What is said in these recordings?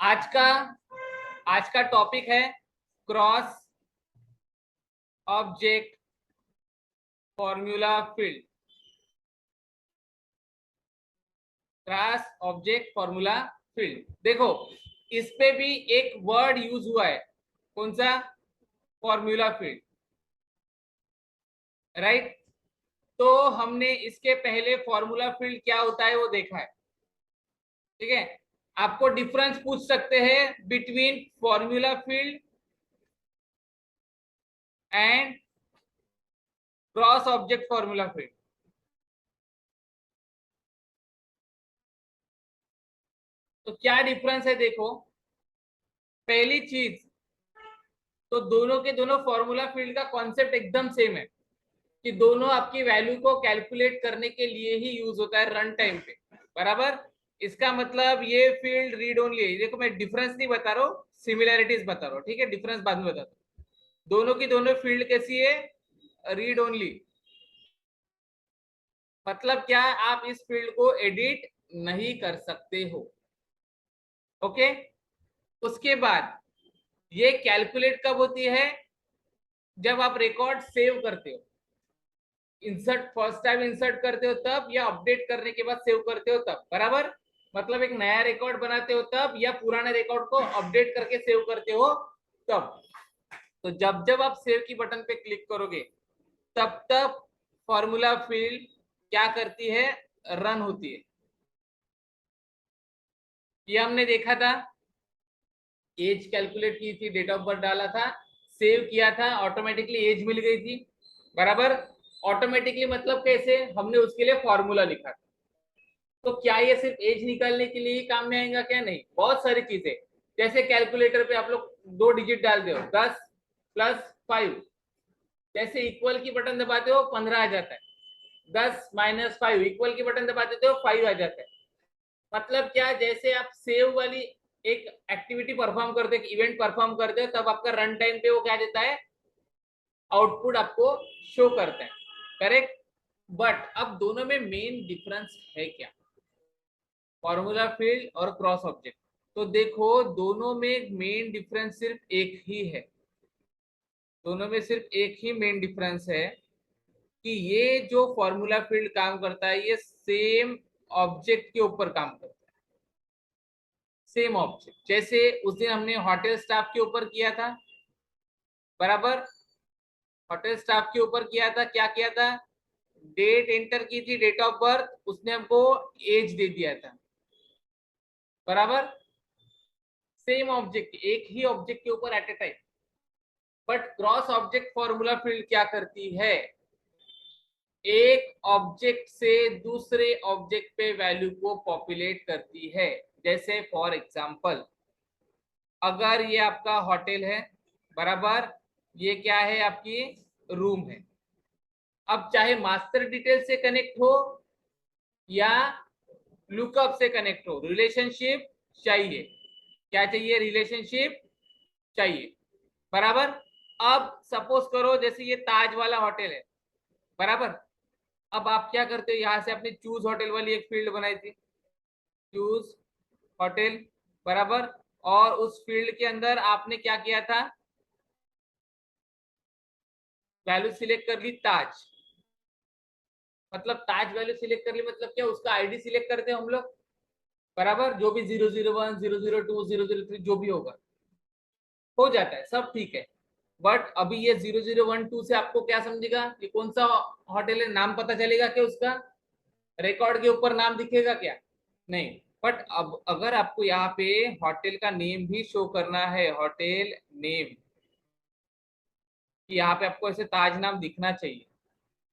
आज का टॉपिक है cross object formula field. Cross object formula field, देखो इस पे भी एक वर्ड यूज हुआ है, कौन सा? Formula field, right. तो हमने इसके पहले फॉर्मूला फील्ड क्या होता है वो देखा है, ठीक है। आपको डिफरेंस पूछ सकते हैं between formula field and cross object formula field. तो क्या डिफरेंस है देखो। पहली चीज, तो दोनों के दोनों फॉर्मूला फील्ड का कॉन्सेप्ट एकदम सेम है कि दोनों आपकी वैल्यू को कैलकुलेट करने के लिए ही यूज होता है रन टाइम पे, बराबर। इसका मतलब ये फील्ड रीड ओनली है। देखो मैं डिफरेंस नहीं बता रहा हूँ, सिमिलैरिटीज बता रहा हूँ, ठीक है। डिफरेंस बाद में बताता हूँ। दोनों की दोनों फील्ड कैसी है? Read only. मतलब क्या, आप इस फील्ड को एडिट नहीं कर सकते हो, ओके। उसके बाद ये कैलकुलेट कब होती है? जब आप रिकॉर्ड सेव करते हो, इंसर्ट फर्स्ट टाइम इंसर्ट करते हो तब, या अपडेट करने के बाद सेव करते हो तब, बराबर। मतलब एक नया रिकॉर्ड बनाते हो तब, या पुराने रिकॉर्ड को अपडेट करके सेव करते हो तब। तो जब जब आप सेव की बटन पे क्लिक करोगे तब तब फॉर्मूला फील्ड क्या करती है? रन होती है। ये हमने देखा था, एज कैलकुलेट की थी, डेट ऑफ बर्थ डाला था, सेव किया था, ऑटोमेटिकली एज मिल गई थी, बराबर। ऑटोमेटिकली मतलब कैसे? हमने उसके लिए फॉर्मूला लिखा था। तो क्या ये सिर्फ एज निकालने के लिए ही काम में आएगा? क्या नहीं, बहुत सारी चीजें। जैसे कैलकुलेटर पे आप लोग 2 डिजिट डालते हो, 10+5, जैसे इक्वल की बटन दबाते हो 15 आ जाता है, 10-5 इक्वल की बटन दबा देते हो 5 आ जाता है। मतलब क्या, जैसे आप सेव वाली एक एक्टिविटी परफॉर्म करते हो, इवेंट परफॉर्म करते हो, तब आपका रन टाइम पे वो क्या देता है? आउटपुट आपको शो करता है, करेक्ट। बट अब दोनों में मेन डिफरेंस है क्या? फॉर्मूला फील्ड और क्रॉस ऑब्जेक्ट। तो देखो दोनों में मेन डिफरेंस सिर्फ एक ही है। दोनों में सिर्फ एक ही मेन डिफरेंस है कि ये जो फॉर्मूला फील्ड काम करता है ये सेम ऑब्जेक्ट के ऊपर काम करता है। सेम ऑब्जेक्ट, जैसे उस दिन हमने होटल स्टाफ के ऊपर किया था, बराबर। होटल स्टाफ के ऊपर किया था, क्या किया था? डेट एंटर की थी, डेट ऑफ बर्थ, उसने हमको एज दे दिया था, बराबर। सेम ऑब्जेक्ट, एक ही ऑब्जेक्ट के ऊपर at a time. But cross object formula field क्या करती है? एक ऑब्जेक्ट से दूसरे ऑब्जेक्ट पे वैल्यू को पॉपुलेट करती है। जैसे फॉर एग्जांपल, अगर ये आपका होटल है, बराबर, ये क्या है? आपकी रूम है। अब चाहे मास्टर डिटेल से कनेक्ट हो या लुकअप से कनेक्ट हो, रिलेशनशिप चाहिए। क्या चाहिए? रिलेशनशिप चाहिए, बराबर। अब सपोज करो जैसे ये ताज वाला होटल है, बराबर। अब आप क्या करते हो, यहां से आपने चूज होटल वाली एक फील्ड बनाई थी, चूज होटल, बराबर। और उस फील्ड के अंदर आपने क्या किया था? वैल्यू सिलेक्ट कर ली ताज। मतलब ताज वैल्यू सिलेक्ट कर ली, मतलब क्या? उसका आईडी सिलेक्ट करते हैं हम लोग, बराबर। जो भी 001, 002, 003 जो भी होगा, हो जाता है, सब ठीक है। बट अभी ये 0012 से आपको क्या समझेगा कि कौन सा होटल है? नाम पता चलेगा क्या उसका? रिकॉर्ड के ऊपर नाम दिखेगा क्या? नहीं। बट अब अगर आपको यहाँ पे होटल का नेम भी शो करना है, होटल नेम, कि यहाँ पे आपको ऐसे ताज नाम दिखना चाहिए,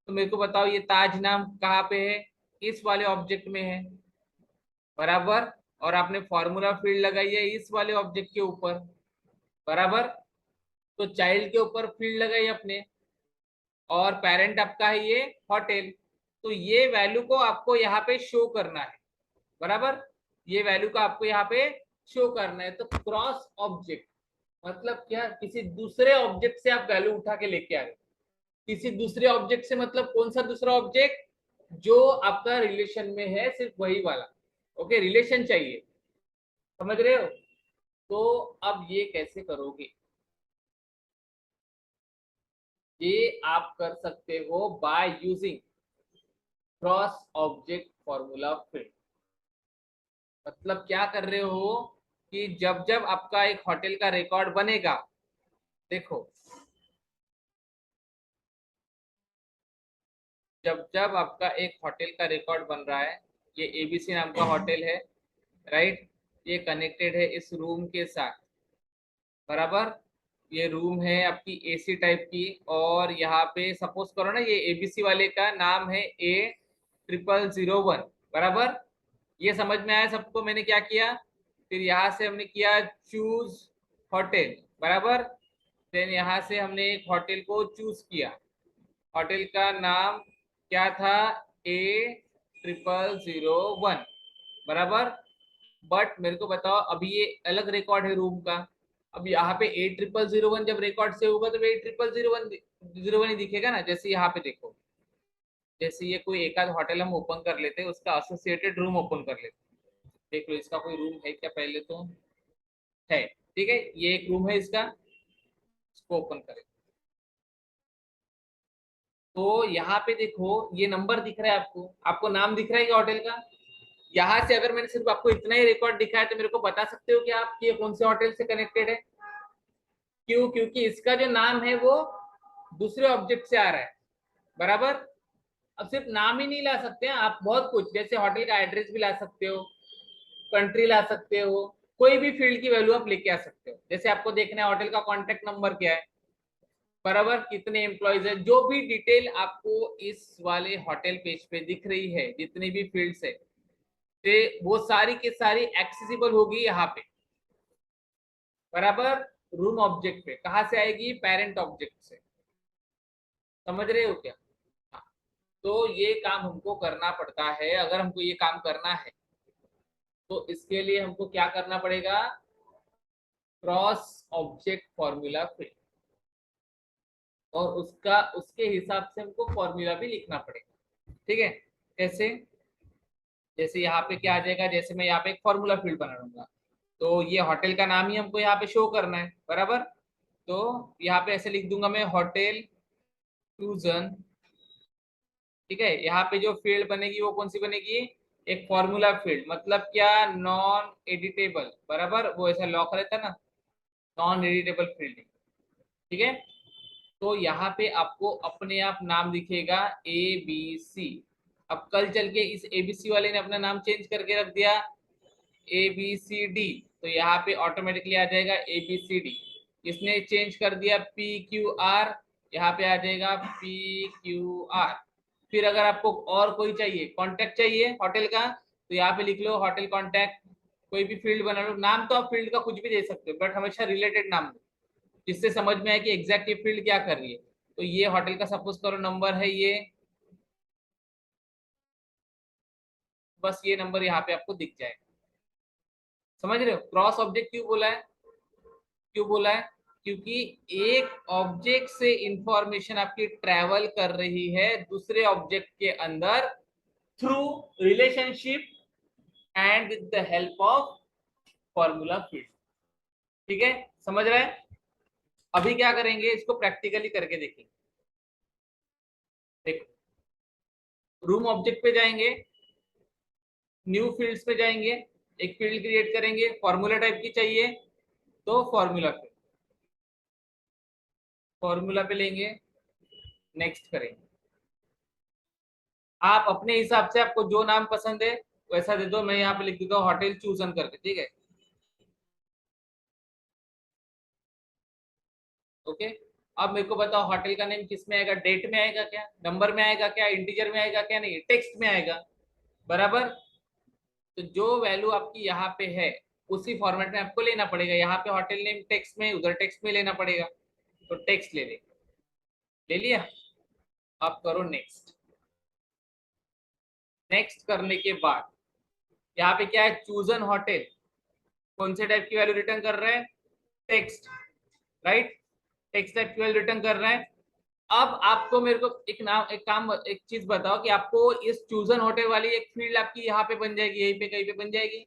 तो मेरे को बताओ ये ताज नाम कहाँ पे है? इस वाले ऑब्जेक्ट में है, बराबर। और आपने फॉर्मूला फील्ड लगाई है इस वाले ऑब्जेक्ट के ऊपर, बराबर। तो चाइल्ड के ऊपर फील्ड लगाई अपने, और पेरेंट आपका है ये होटल। तो ये वैल्यू को आपको यहाँ पे शो करना है, बराबर। ये वैल्यू को आपको यहाँ पे शो करना है। तो क्रॉस ऑब्जेक्ट मतलब क्या? किसी दूसरे ऑब्जेक्ट से आप वैल्यू उठा के लेके आ रहे, किसी दूसरे ऑब्जेक्ट से, मतलब कौन सा दूसरा ऑब्जेक्ट? जो आपका रिलेशन में है, सिर्फ वही वाला, ओके। रिलेशन चाहिए, समझ रहे हो? तो अब ये कैसे करोगे? ये आप कर सकते हो by using cross object formula fit. मतलब क्या कर रहे हो कि जब जब आपका एक होटल का रिकॉर्ड बनेगा, देखो जब जब आपका एक होटल का रिकॉर्ड बन रहा है, ये एबीसी नाम का होटल है, राइट, ये कनेक्टेड है इस रूम के साथ, बराबर। ये रूम है आपकी एसी टाइप की, और यहाँ पे सपोज करो ना, ये एबीसी वाले का नाम है A0001, बराबर। ये समझ में आया सबको? मैंने क्या किया, फिर यहाँ से हमने किया चूज होटल, बराबर। देन यहाँ से हमने एक होटल को चूज किया, होटल का नाम क्या था, A0001, बराबर। बट मेरे को बताओ, अभी ये अलग रिकॉर्ड है रूम का। अब यहाँ पे A0001 जब रिकॉर्ड से होगा तो A0001 ही दिखेगा ना। जैसे यहाँ पे देखो, जैसे ये कोई एक आध होटल हम ओपन कर लेते हैं, उसका एसोसिएटेड रूम ओपन कर लेते हैं। देख लो इसका कोई रूम है क्या, पहले तो है, ठीक है, ये एक रूम है इसका, इसको ओपन करें। तो यहाँ पे देखो ये नंबर दिख रहा है आपको, आपको नाम दिख रहा है क्या होटल का? यहाँ से अगर मैंने सिर्फ आपको इतना ही रिकॉर्ड दिखाया तो मेरे को बता सकते हो कि आप ये कौन से होटल से कनेक्टेड है? क्यों? क्योंकि इसका जो नाम है वो दूसरे ऑब्जेक्ट से आ रहा है, बराबर। अब सिर्फ नाम ही नहीं ला सकते हैं आप, बहुत कुछ, जैसे होटल का एड्रेस भी ला सकते हो, कंट्री ला सकते हो, कोई भी फील्ड की वैल्यू आप लेके आ सकते हो। जैसे आपको देखना है होटल का कॉन्टेक्ट नंबर क्या है, बराबर, कितने एम्प्लॉयज है, जो भी डिटेल आपको इस वाले होटल पेज पे दिख रही है, जितनी भी फील्ड्स है, वो सारी की सारी एक्सेसिबल होगी यहाँ पे, बराबर। रूम ऑब्जेक्ट पे कहाँ से आएगी? पेरेंट ऑब्जेक्ट से। समझ रहे हो क्या? हाँ। तो ये काम हमको करना पड़ता है। अगर हमको ये काम करना है तो इसके लिए हमको क्या करना पड़ेगा? क्रॉस ऑब्जेक्ट फॉर्मूला फिट, और उसका उसके हिसाब से हमको फॉर्मूला भी लिखना पड़ेगा, ठीक है। कैसे? जैसे यहाँ पे क्या आ जाएगा, जैसे मैं यहाँ पे एक फॉर्मूला फील्ड बना लूंगा, तो ये होटल का नाम ही हमको यहाँ पे शो करना है, बराबर। तो यहाँ पे ऐसे लिख दूंगा मैं, होटल चूजन, ठीक है। यहाँ पे जो फील्ड बनेगी वो कौन सी बनेगी? एक फॉर्मूला फील्ड, मतलब क्या, नॉन एडिटेबल, बराबर, वो ऐसा लॉक रहता है ना, नॉन एडिटेबल फील्ड, ठीक है। तो यहाँ पे आपको अपने आप नाम दिखेगा ABC। अब कल चल के इस ABC वाले ने अपना नाम चेंज करके रख दिया ABCD, तो यहाँ पे ऑटोमेटिकली आ जाएगा ABCD। इसने चेंज कर दिया PQR, यहाँ पे आ जाएगा PQR। फिर अगर आपको और कोई चाहिए, कांटेक्ट चाहिए होटल का, तो यहाँ पे लिख लो होटल कांटेक्ट। कोई भी फील्ड बना लो, नाम तो आप फील्ड का कुछ भी दे सकते हो, बट हमेशा रिलेटेड नाम दो, जिससे समझ में आए कि एग्जैक्ट ये फील्ड क्या कर रही है। तो ये होटल का सपोज करो नंबर है ये, बस ये नंबर यहाँ पे आपको दिख जाएगा। समझ रहे हो क्रॉस ऑब्जेक्ट क्यों बोला है? क्यों बोला है? क्योंकि एक ऑब्जेक्ट से इंफॉर्मेशन आपकी ट्रेवल कर रही है दूसरे ऑब्जेक्ट के अंदर, through relationship and with the help of formula field, ठीक है। समझ रहे हैं? अभी क्या करेंगे, इसको प्रैक्टिकली करके देखेंगे। देखो, रूम ऑब्जेक्ट पे जाएंगे, न्यू फील्ड्स पे जाएंगे, एक फील्ड क्रिएट करेंगे, फॉर्मूला टाइप की चाहिए, तो फॉर्मूला पे, फॉर्मूला पे लेंगे, नेक्स्ट करेंगे। आप अपने हिसाब से, आपको जो नाम पसंद है वैसा दे दो। मैं यहाँ पे लिख देता हूँ होटल चूजन करके, ठीक है, ओके। अब मेरे को बताओ होटल का नेम किस में आएगा? डेट में आएगा क्या, नंबर में आएगा क्या, इंटीजर में आएगा क्या? नहीं, टेक्स्ट में आएगा, बराबर। तो जो वैल्यू आपकी यहाँ पे है उसी फॉर्मेट में आपको लेना पड़ेगा। यहाँ पे होटल नेम टेक्स्ट में, उधर टेक्स्ट में लेना पड़ेगा, तो टेक्स्ट ले लिया। आप करो नेक्स्ट। नेक्स्ट करने के बाद यहाँ पे क्या है, चूजन होटल, कौन से टाइप की वैल्यू रिटर्न कर रहा है? टेक्स्ट, राइट, टेक्स्ट टाइप की वैल्यू रिटर्न कर रहा है। अब आपको मेरे को एक चीज बताओ कि आपको इस चूजन होटल वाली एक फील्ड आपकी यहाँ पे बन जाएगी, यहीं पे कहीं पे बन जाएगी,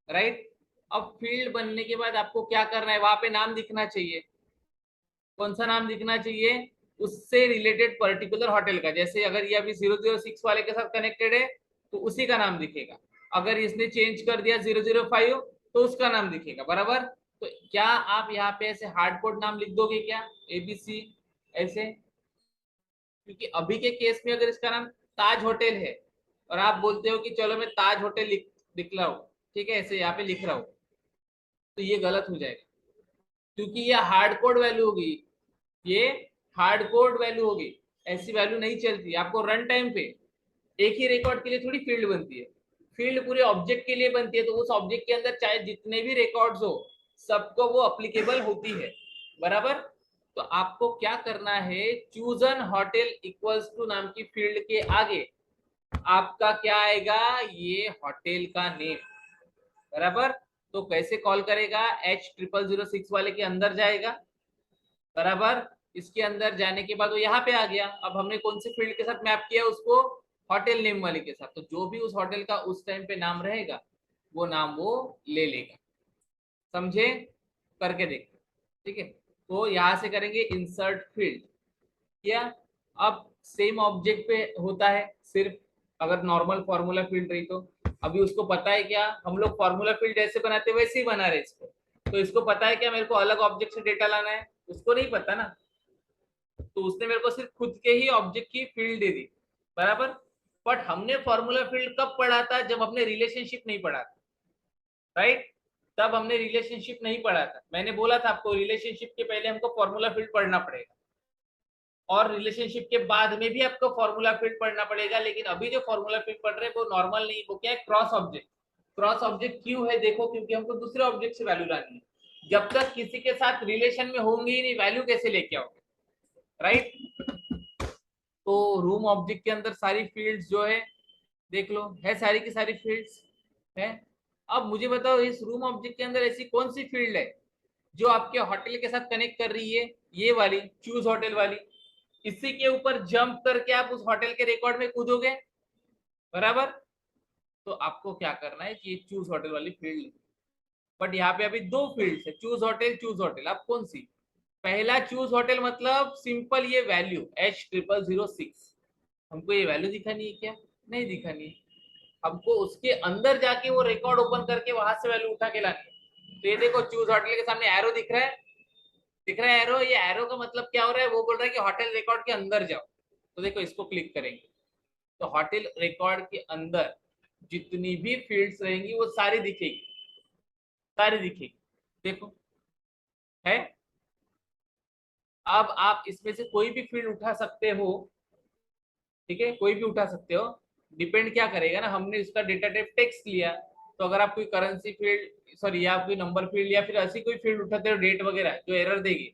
राइट। अब फील्ड बनने के बाद आपको क्या करना है, वहां पे नाम दिखना चाहिए। कौन सा नाम दिखना चाहिए? उससे रिलेटेड पर्टिकुलर होटल का। जैसे अगर ये अभी 006 वाले के साथ कनेक्टेड है तो उसी का नाम दिखेगा। अगर इसने चेंज कर दिया 005 तो उसका नाम दिखेगा, बराबर। तो क्या आप यहाँ पे ऐसे हार्ड कोड नाम लिख दोगे क्या, ABC ऐसे? क्योंकि अभी के केस में अगर इसका नाम ताज होटल है और आप बोलते हो कि चलो मैं ताज होटल लिख रहा हूँ, ठीक है, ऐसे यहाँ पे लिख रहा हूँ, तो ये गलत हो जाएगा। क्योंकि ये हार्ड कोड वैल्यू होगी, ये हार्ड कोड वैल्यू होगी। ऐसी वैल्यू नहीं चलती। आपको रन टाइम पे एक ही रिकॉर्ड के लिए थोड़ी फील्ड बनती है, फील्ड पूरे ऑब्जेक्ट के लिए बनती है। तो उस ऑब्जेक्ट के अंदर चाहे जितने भी रिकॉर्ड्स हो सबको वो अप्लीकेबल होती है, बराबर। तो आपको क्या करना है, चूजन होटल इक्वल्स टू नाम की फील्ड के आगे आपका क्या आएगा, ये होटल का नेम, बराबर। तो कैसे कॉल करेगा, H0006 वाले के अंदर जाएगा, बराबर। इसके अंदर जाने के बाद वो यहाँ पे आ गया। अब हमने कौन से फील्ड के साथ मैप किया उसको, होटल नेम वाले के साथ। तो जो भी उस होटल का उस टाइम पे नाम रहेगा वो नाम वो ले लेगा, समझे? करके देखते, ठीक है। तो यहाँ से करेंगे इंसर्ट फील्ड किया। अब सेम ऑब्जेक्ट पे होता है सिर्फ, अगर नॉर्मल फॉर्मूला फील्ड रही तो। अभी उसको पता है क्या, हम लोग फॉर्मूला फील्ड जैसे बनाते वैसे ही बना रहे इसको। तो इसको पता है क्या मेरे को अलग ऑब्जेक्ट से डेटा लाना है, उसको नहीं पता ना। तो उसने मेरे को सिर्फ खुद के ही ऑब्जेक्ट की फील्ड दे दी, बराबर। बट हमने फॉर्मूला फील्ड कब पढ़ा था, जब हमने रिलेशनशिप नहीं पढ़ा था, राइट। तब हमने रिलेशनशिप नहीं पढ़ा था। मैंने बोला था आपको रिलेशनशिप के पहले हमको फॉर्मूला फील्ड पढ़ना पड़ेगा, और रिलेशनशिप के बाद में भी आपको फॉर्मूला फील्ड पढ़ना पड़ेगा। लेकिन अभी जो फॉर्मूला फील्ड पढ़ रहे हैं वो नॉर्मल नहीं, वो क्या है, क्रॉस ऑब्जेक्ट। क्रॉस ऑब्जेक्ट क्यों है, देखो, क्योंकि हमको दूसरे ऑब्जेक्ट से वैल्यू लानी है। जब तक किसी के साथ रिलेशन में होंगे ही नहीं, वैल्यू कैसे लेके आओगे, राइट। तो रूम ऑब्जेक्ट के अंदर सारी फील्ड्स जो है, देख लो, है सारी की सारी फील्ड्स है। अब मुझे बताओ, इस रूम ऑब्जेक्ट के अंदर ऐसी कौन सी फील्ड है जो आपके होटल के साथ कनेक्ट कर रही है, ये वाली चूज होटल वाली। इसी के ऊपर जंप करके आप उस होटल के रिकॉर्ड में कूदोगे, बराबर। तो आपको क्या करना है कि ये चूज होटल वाली फील्ड, बट यहाँ पे अभी दो फील्ड है, चूज होटल। आप कौन सी? पहला चूज होटल मतलब सिंपल ये वैल्यू H0006, हमको ये वैल्यू दिखानी है क्या, नहीं दिखानी है। हमको उसके अंदर जाके वो रिकॉर्ड ओपन करके वहां से वैल्यू उठा के लानी है। तो ये देखो, चूज होटल के सामने एरो दिख रहा है, दिख रहा है एरो। ये एरो का मतलब क्या हो रहा है, वो बोल रहा है कि होटल रिकॉर्ड के अंदर जाओ। तो देखो, इसको क्लिक करेंगे तो होटल रिकॉर्ड के अंदर जितनी भी फील्ड्स रहेंगी वो सारी दिखेगी, सारी दिखेगी, देखो, है। अब आप इसमें से कोई भी फील्ड उठा सकते हो, ठीक है, कोई भी उठा सकते हो। डिपेंड क्या करेगा ना, हमने इसका डेटा टाइप टेक्स्ट लिया। तो अगर आप कोई करेंसी फील्ड, सॉरी, या कोई नंबर फील्ड या फिर ऐसी कोई फील्ड उठाते हो डेट वगैरह जो एरर देगी,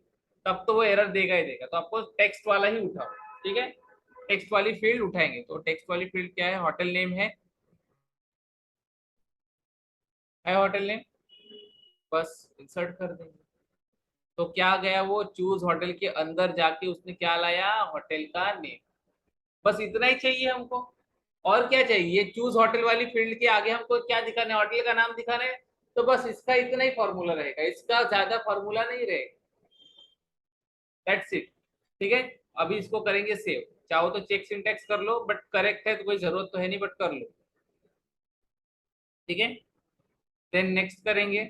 तब तो वो एरर देगा ही देगा। तो आपको टेक्स्ट वाला ही उठाओ, ठीक है। टेक्स्ट वाली फील्ड उठाएंगे। तो टेक्स्ट वाली फील्ड क्या है, होटल नेम है होटल नेम, बस इंसर्ट कर देंगे। तो क्या गया, वो चूज होटल के अंदर जाके उसने क्या लाया, होटल का नेम। बस इतना ही चाहिए हमको। और क्या चाहिए, चूज होटल वाली फील्ड के आगे हमको क्या दिखाना है, होटल का नाम दिखाना है। तो बस इसका इतना ही फॉर्मूला रहेगा, इसका ज्यादा फॉर्मूला नहीं रहेगा, दैट्स इट, ठीक है। अभी इसको करेंगे सेव। चाहो तो चेक सिंटेक्स कर लो, बट करेक्ट है तो कोई जरूरत तो है नहीं, बट कर लो, ठीक है। देन नेक्स्ट करेंगे।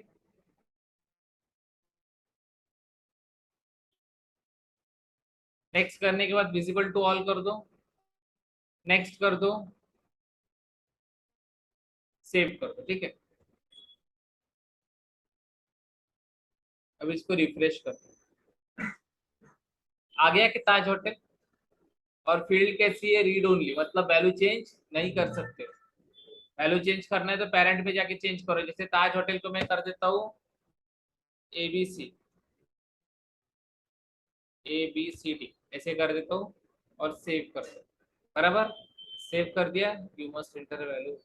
नेक्स्ट करने के बाद विजिबल टू ऑल कर दो, नेक्स्ट कर दो, सेव कर दो, ठीक है। अब इसको रिफ्रेश कर दो, आ गया कि ताज होटल। और फील्ड कैसी है, रीड ओनली, मतलब वैल्यू चेंज नहीं कर सकते। वैल्यू चेंज करना है तो पेरेंट पे जाके चेंज करो। जैसे ताज होटल को मैं कर देता हूँ ABC, ABCD ऐसे कर देता हूँ और सेव कर दो, बराबर। सेव कर दिया, यू मस्ट एंटर वैल्यू।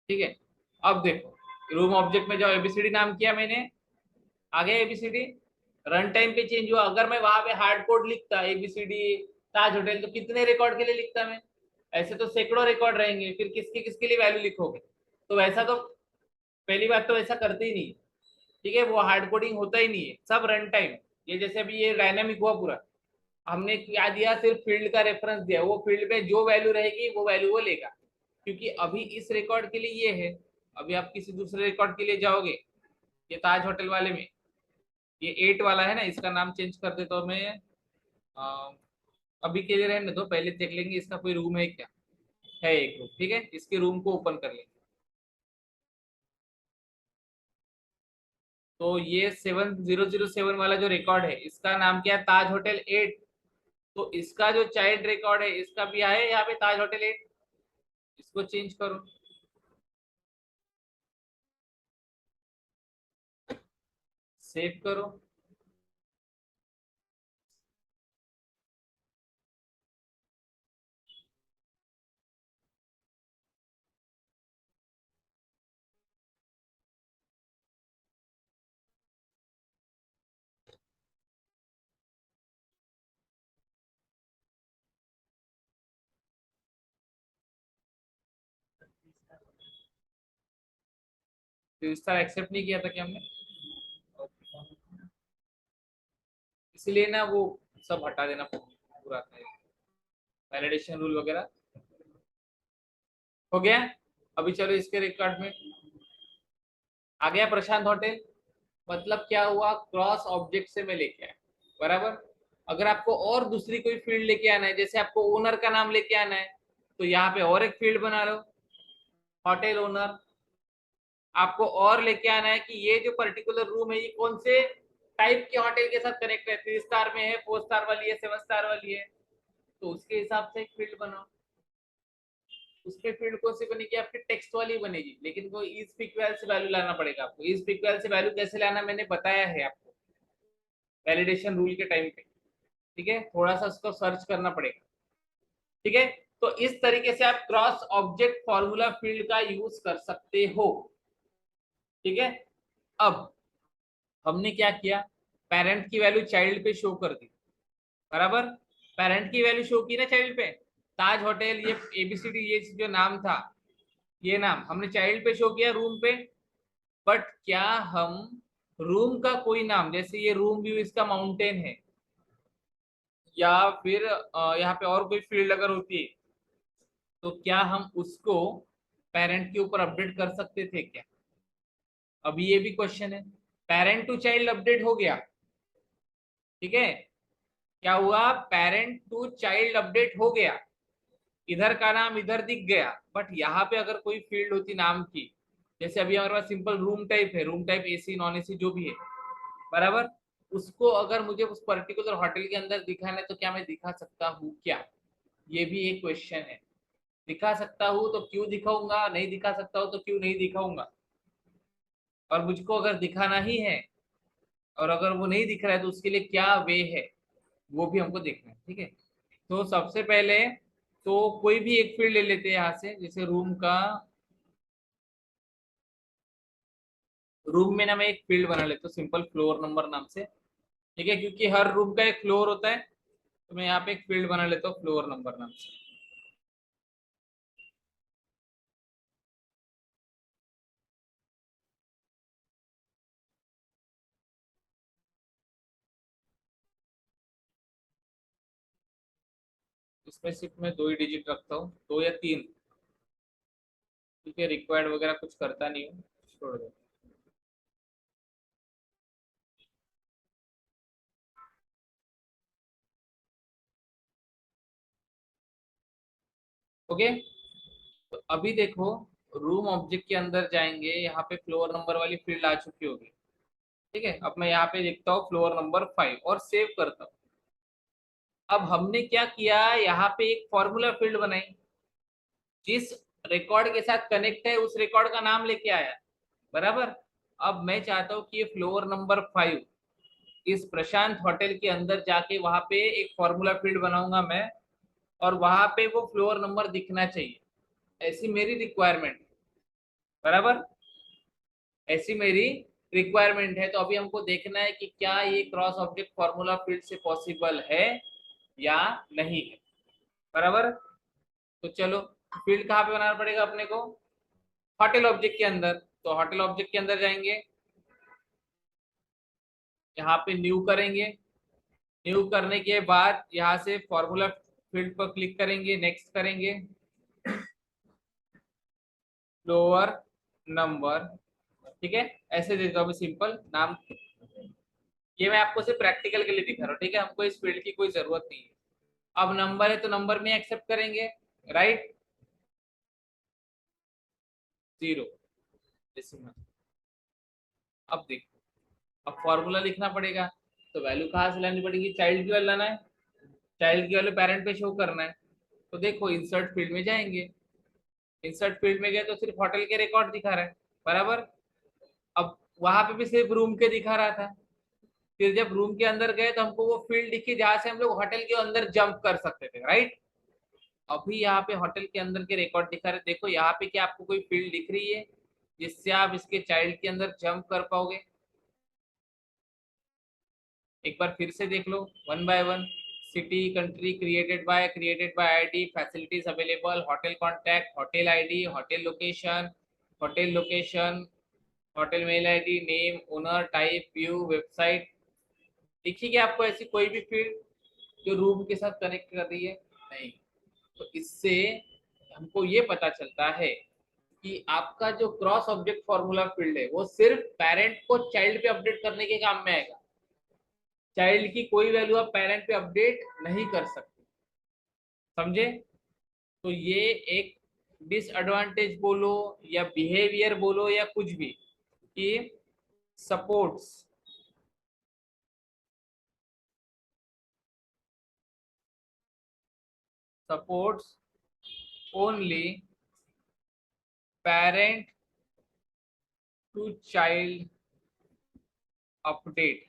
ठीक है। अब देखो रूम ऑब्जेक्ट में जाओ, एबीसीडी नाम किया मैंने, आ गया एबीसीडी। रन टाइम पे चेंज हुआ। अगर मैं वहां पे हार्ड कोड लिखता एबीसीडी ताज होटल, तो कितने रिकॉर्ड के लिए लिखता मैं? ऐसे तो सैकड़ों रिकॉर्ड रहेंगे, फिर किसके किसके लिए वैल्यू लिखोगे? तो वैसा तो पहली बात तो ऐसा करते ही नहीं। ठीक है, वो हार्ड कोडिंग होता ही नहीं है, सब रन टाइम। ये जैसे अभी ये डायनामिक हुआ पूरा, हमने क्या दिया, सिर्फ फील्ड का रेफरेंस दिया, वो फील्ड में जो वैल्यू रहेगी वो वैल्यू वो लेगा। क्योंकि अभी इस रिकॉर्ड के लिए ये है, अभी आप किसी दूसरे रिकॉर्ड के लिए जाओगे, ये ताज होटल वाले में ये 8 वाला है ना, इसका नाम चेंज कर देता हूँ मैं। अ, अभी के लिए रहने दो, पहले देख लेंगे इसका कोई रूम है क्या। है एक रूम, ठीक है, इसके रूम को ओपन कर लेंगे। तो ये 7007 वाला जो रिकॉर्ड है, इसका नाम क्या है, ताज होटल 8। तो इसका जो चाइल्ड रिकॉर्ड है, इसका भी है यहाँ पे ताज होटल 8। इसको चेंज करो, सेव करो। तो इस तरह एक्सेप्ट नहीं किया था क्या हमने? इसलिए ना वो सब हटा देना पूरा था, वैलिडेशन रूल वगैरह हो गया। अभी चलो इसके रिकॉर्ड में आ गया प्रशांत होटल। मतलब क्या हुआ, क्रॉस ऑब्जेक्ट से मैं लेके आया, बराबर। अगर आपको और दूसरी कोई फील्ड लेके आना है, जैसे आपको ओनर का नाम लेके आना है, तो यहाँ पे और एक फील्ड बना लो, होटल ओनर। आपको और लेके आना है कि ये जो पर्टिकुलर रूम है, ये कौन से टाइप के होटल के साथ कनेक्ट है, 3 स्टार में है, 4 स्टार वाली है, 7 स्टार वाली है, तो उसके हिसाब से एक फील्ड बनाओ। उसके फील्ड कौन सी बनेगी आपकी, टेक्स्ट वाली बनेगी, लेकिन वो इज इक्वल से वैल्यू लाना पड़ेगा आपको। इज इक्वल से वैल्यू कैसे लाना मैंने बताया है आपको वैलिडेशन रूल के टाइम पे। ठीक है, थोड़ा सा उसको सर्च करना पड़ेगा। ठीक है, तो इस तरीके से आप क्रॉस ऑब्जेक्ट फॉर्मूला फील्ड का यूज कर सकते हो। ठीक है, अब हमने क्या किया, पेरेंट की वैल्यू चाइल्ड पे शो कर दी, बराबर। पेरेंट की वैल्यू शो की ना चाइल्ड पे, ताज होटल ये एबीसीडी ये जो नाम था, ये नाम हमने चाइल्ड पे शो किया रूम पे। बट क्या हम रूम का कोई नाम, जैसे ये रूम व्यू इसका माउंटेन है, या फिर यहाँ पे और कोई फील्ड अगर होती है, तो क्या हम उसको पेरेंट के ऊपर अपडेट कर सकते थे क्या? अभी ये भी क्वेश्चन है। पेरेंट टू चाइल्ड अपडेट हो गया, ठीक है, क्या हुआ, पेरेंट टू चाइल्ड अपडेट हो गया, इधर का नाम इधर दिख गया। बट यहाँ पे अगर कोई फील्ड होती नाम की, जैसे अभी हमारे पास सिंपल रूम टाइप है, room type AC non AC जो भी है, बराबर, उसको अगर मुझे उस पर्टिकुलर होटल के अंदर दिखाना है, तो क्या मैं दिखा सकता हूँ क्या? ये भी एक क्वेश्चन है। दिखा सकता हूँ तो क्यों दिखाऊंगा, नहीं दिखा सकता हूँ तो क्यों नहीं दिखाऊंगा? और मुझको अगर दिखाना ही है, और अगर वो नहीं दिख रहा है, तो उसके लिए क्या वे है, वो भी हमको देखना है। ठीक है, तो सबसे पहले तो कोई भी एक फील्ड ले लेते हैं यहाँ से, जैसे रूम का, रूम में ना मैं एक फील्ड बना लेता हूँ सिंपल फ्लोर नंबर नाम से। ठीक है, क्योंकि हर रूम का एक फ्लोर होता है, तो मैं यहाँ पे एक फील्ड बना लेता हूँ फ्लोर नंबर नाम से। इसमें सिर्फ मैं 2 ही डिजिट रखता हूँ, 2 या 3, क्योंकि रिक्वायर्ड वगैरह कुछ करता नहीं हूँ, छोड़ दो। ओके, तो अभी देखो रूम ऑब्जेक्ट के अंदर जाएंगे, यहाँ पे फ्लोर नंबर वाली फील्ड आ चुकी होगी। ठीक है, अब मैं यहाँ पे लिखता हूँ फ्लोर नंबर 5 और सेव करता हूँ। अब हमने क्या किया, यहाँ पे एक फॉर्मूला फील्ड बनाई, जिस रिकॉर्ड के साथ कनेक्ट है उस रिकॉर्ड का नाम लेके आया, बराबर। अब मैं चाहता हूँ कि ये फ्लोर नंबर 5 इस प्रशांत होटल के अंदर जाके वहां पे एक फॉर्मूला फील्ड बनाऊंगा मैं, और वहां पे वो फ्लोर नंबर दिखना चाहिए, ऐसी मेरी रिक्वायरमेंट। बराबर, ऐसी मेरी रिक्वायरमेंट है। तो अभी हमको देखना है कि क्या ये क्रॉस ऑब्जेक्ट फॉर्मूला फील्ड से पॉसिबल है या नहीं है। बराबर, तो चलो फील्ड कहाँ पे बनाना पड़ेगा अपने को, होटल ऑब्जेक्ट के अंदर। तो होटल ऑब्जेक्ट के अंदर जाएंगे, यहाँ पे न्यू करेंगे, न्यू करने के बाद यहाँ से फॉर्मूला फील्ड पर क्लिक करेंगे, नेक्स्ट करेंगे, लोअर नंबर, ठीक है। ऐसे दे दो अभी सिंपल नाम, ये मैं आपको सिर्फ प्रैक्टिकल के लिए दिखा रहा हूँ, ठीक है, हमको इस फील्ड की कोई जरूरत नहीं है। अब नंबर है तो नंबर में एक्सेप्ट करेंगे, राइट, 0 डेसिमल। अब देखो, अब फॉर्मूला लिखना पड़ेगा, तो वैल्यू कहाँ से लानी पड़ेगी, चाइल्ड की वैल्यू लाना है, चाइल्ड की वैल्यू पेरेंट पे शो करना है। तो देखो इंसर्ट फील्ड में जाएंगे, इंसर्ट फील्ड में गए तो सिर्फ होटल के रिकॉर्ड दिखा रहा है। बराबर, अब वहां पे भी सिर्फ रूम के दिखा रहा था, फिर जब रूम के अंदर गए तो हमको वो फील्ड दिखी जहां से हम लोग होटल के अंदर जंप कर सकते थे, राइट। अभी यहाँ पे होटल के अंदर के रिकॉर्ड दिखा रहे, देखो यहाँ पे क्या आपको कोई फील्ड दिख रही है जिससे आप इसके चाइल्ड के अंदर जंप कर पाओगे। एक बार फिर से देख लो, one by one, city, country, created by ID, facilities available, hotel contact, hotel ID, hotel location, hotel mail ID, name, owner, type, view, website. दिखी क्या आपको ऐसी कोई भी फील्ड जो रूम के साथ कनेक्ट कर रही है? नहीं। तो इससे हमको ये पता चलता है कि आपका जो क्रॉस ऑब्जेक्ट फॉर्मूला फील्ड है वो सिर्फ पेरेंट को चाइल्ड पे अपडेट करने के काम में आएगा। चाइल्ड की कोई वैल्यू आप पेरेंट पे अपडेट नहीं कर सकते, समझे। तो ये एक डिसएडवांटेज बोलो या बिहेवियर बोलो या कुछ भी, कि supports supports only parent to child update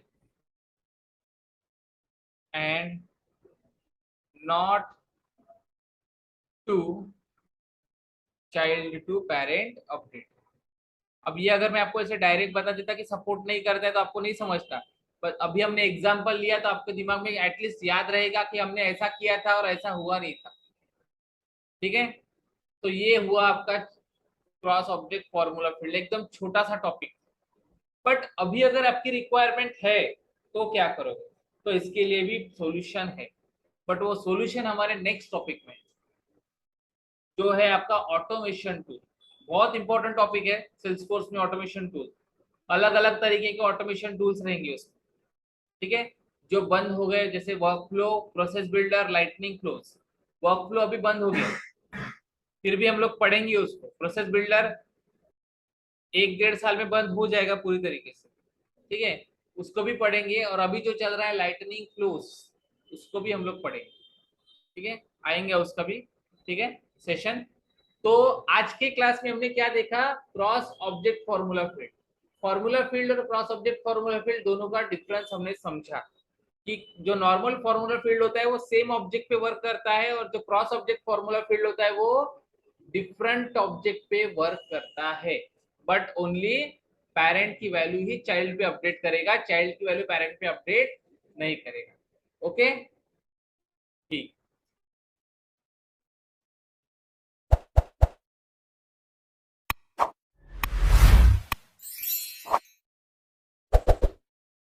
and not to child to parent update। अब ये अगर मैं आपको ऐसे डायरेक्ट बता देता कि सपोर्ट नहीं करता है तो आपको नहीं समझता, पर अभी हमने एग्जांपल लिया तो आपके दिमाग में एटलीस्ट याद रहेगा कि हमने ऐसा किया था और ऐसा हुआ नहीं था, ठीक है। तो ये हुआ आपका क्रॉस ऑब्जेक्ट फॉर्मूला फील्ड, एकदम छोटा सा टॉपिक। बट अभी अगर आपकी रिक्वायरमेंट है तो क्या करोगे, तो इसके लिए भी सॉल्यूशन है, बट वो सॉल्यूशन हमारे नेक्स्ट टॉपिक में, जो है आपका ऑटोमेशन टूल। बहुत इंपॉर्टेंट टॉपिक है सेल्सफोर्स में, ऑटोमेशन टूल। अलग अलग तरीके के ऑटोमेशन टूल्स रहेंगे उसमें, ठीक है। जो बंद हो गए जैसे workflow, process builder, lightning flows. Workflow अभी बंद हो गया, फिर भी हम लोग पढ़ेंगे उसको। प्रोसेस बिल्डर 1-1.5 साल में बंद हो जाएगा पूरी तरीके से, ठीक है, उसको भी पढ़ेंगे। और अभी जो चल रहा है लाइटनिंग फ्लोज, उसको भी हम लोग पढ़ेंगे, ठीक है, आएंगे उसका भी, ठीक है, सेशन। तो आज के क्लास में हमने क्या देखा, cross object formula field. Formula field और क्रॉस ऑब्जेक्ट फॉर्मूला फील्ड दोनों का डिफरेंस हमने समझा, कि जो नॉर्मल फॉर्मूला फील्ड होता है वो सेम ऑब्जेक्ट पे वर्क करता है, और जो क्रॉस ऑब्जेक्ट फॉर्मूला फील्ड होता है वो डिफरेंट ऑब्जेक्ट पे वर्क करता है। बट ओनली पेरेंट की वैल्यू ही चाइल्ड पे अपडेट करेगा, चाइल्ड की वैल्यू पेरेंट पे अपडेट नहीं करेगा। ओके